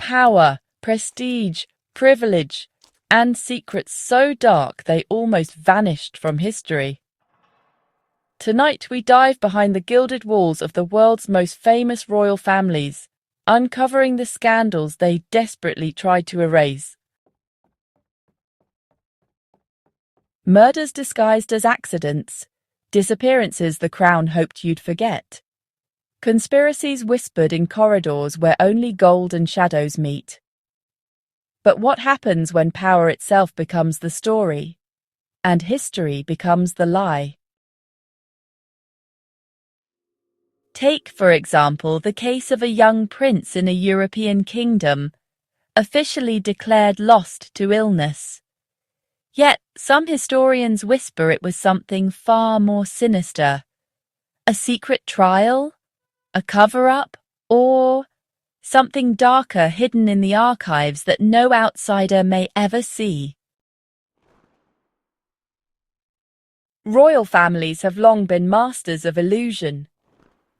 power, prestige, privilege, and secrets so dark they almost vanished from history. Tonight we dive behind the gilded walls of the world's most famous royal families, uncovering the scandals they desperately tried to erase. Murders disguised as accidents, disappearances the crown hoped you'd forget, conspiracies whispered in corridors where only gold and shadows meet. But what happens when power itself becomes the story, and history becomes the lie? Take, for example, the case of a young prince in a European kingdom, officially declared lost to illness. Yet some historians whisper it was something far more sinister. A secret trial? A cover-up? Or something darker hidden in the archives that no outsider may ever see? Royal families have long been masters of illusion.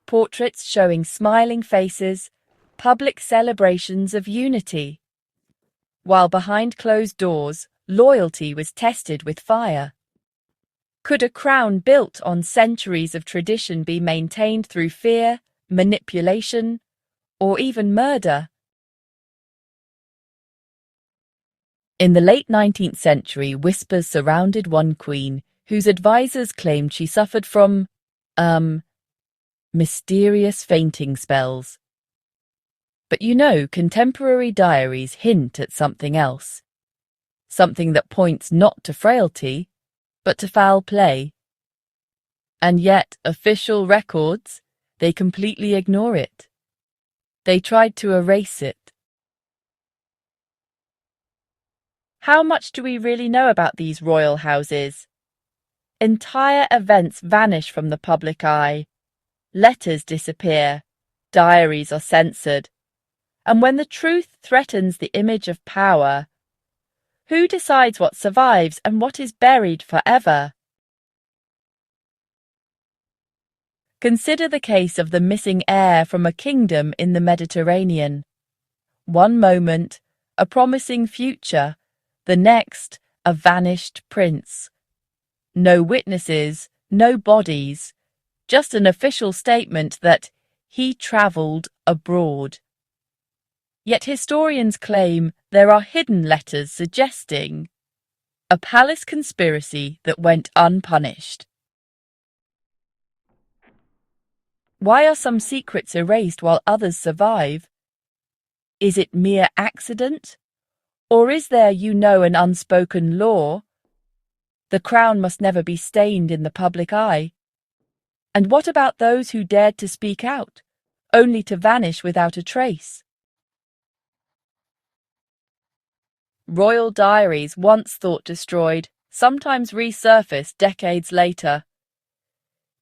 Portraits showing smiling faces, public celebrations of unity. While behind closed doors, loyalty was tested with fire. Could a crown built on centuries of tradition be maintained through fear, manipulation, or even murder? In the late 19th century, whispers surrounded one queen whose advisors claimed she suffered from, mysterious fainting spells. But contemporary diaries hint at something else. Something that points not to frailty, but to foul play. And yet, official records, they completely ignore it. They tried to erase it. How much do we really know about these royal houses? Entire events vanish from the public eye. Letters disappear. Diaries are censored. And when the truth threatens the image of power, who decides what survives and what is buried forever? Consider the case of the missing heir from a kingdom in the Mediterranean. One moment, a promising future, the next, a vanished prince. No witnesses, no bodies, just an official statement that he travelled abroad. Yet historians claim there are hidden letters suggesting a palace conspiracy that went unpunished. Why are some secrets erased while others survive? Is it mere accident? Or is there, an unspoken law? The crown must never be stained in the public eye. And what about those who dared to speak out, only to vanish without a trace? Royal diaries, once thought destroyed, sometimes resurface decades later.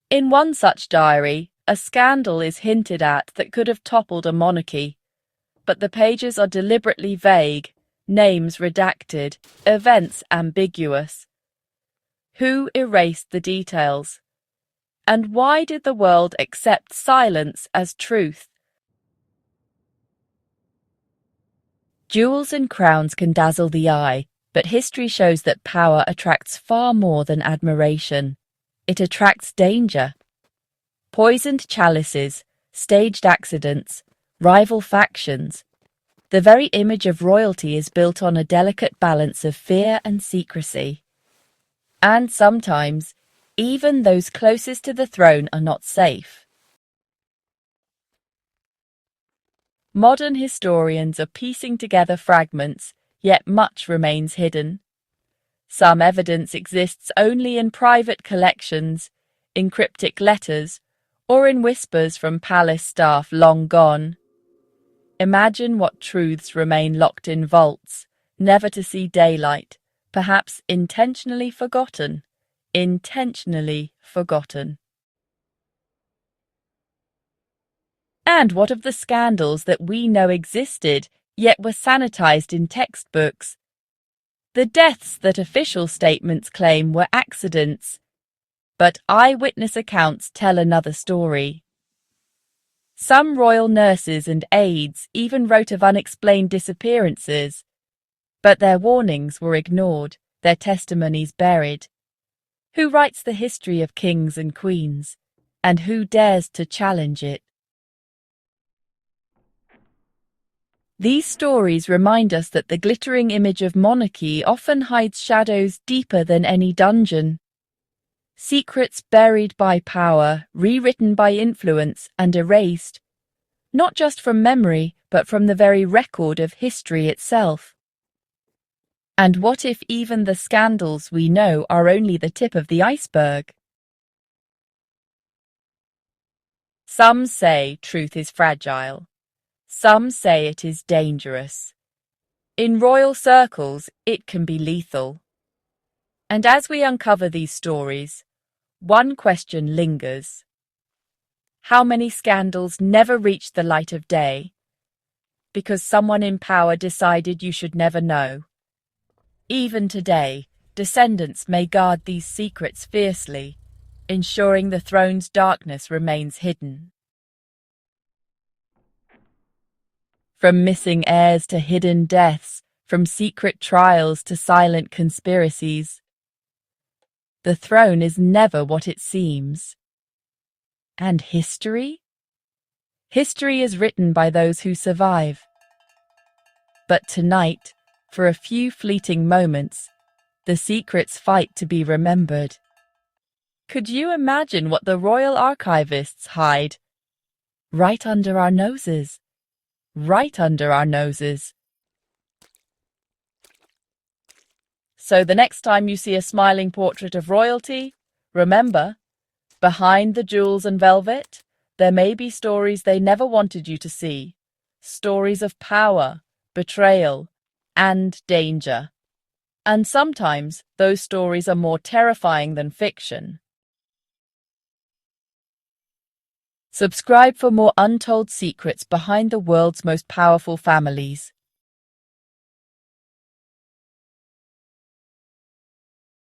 In one such diary, a scandal is hinted at that could have toppled a monarchy, but the pages are deliberately vague, names redacted, events ambiguous. Who erased the details? And why did the world accept silence as truth? Jewels and crowns can dazzle the eye, but history shows that power attracts far more than admiration. It attracts danger. Poisoned chalices, staged accidents, rival factions. The very image of royalty is built on a delicate balance of fear and secrecy. And sometimes, even those closest to the throne are not safe. Modern historians are piecing together fragments, yet much remains hidden. Some evidence exists only in private collections, in cryptic letters, or in whispers from palace staff long gone. Imagine what truths remain locked in vaults, never to see daylight, perhaps intentionally forgotten. Intentionally forgotten. And what of the scandals that we know existed, yet were sanitized in textbooks? The deaths that official statements claim were accidents, but eyewitness accounts tell another story. Some royal nurses and aides even wrote of unexplained disappearances, but their warnings were ignored, their testimonies buried. Who writes the history of kings and queens, and who dares to challenge it? These stories remind us that the glittering image of monarchy often hides shadows deeper than any dungeon. Secrets buried by power, rewritten by influence, and erased, not just from memory, but from the very record of history itself. And what if even the scandals we know are only the tip of the iceberg? Some say truth is fragile. Some say it is dangerous. In royal circles, it can be lethal. And as we uncover these stories, one question lingers. How many scandals never reached the light of day because someone in power decided you should never know? Even today, descendants may guard these secrets fiercely, ensuring the throne's darkness remains hidden. From missing heirs to hidden deaths, from secret trials to silent conspiracies, the throne is never what it seems. And history? History is written by those who survive. But tonight, for a few fleeting moments, the secrets fight to be remembered. Could you imagine what the royal archivists hide? Right under our noses. Right under our noses. So the next time you see a smiling portrait of royalty, remember, behind the jewels and velvet, there may be stories they never wanted you to see. Stories of power, betrayal, and danger. And sometimes those stories are more terrifying than fiction. Subscribe for more untold secrets behind the world's most powerful families.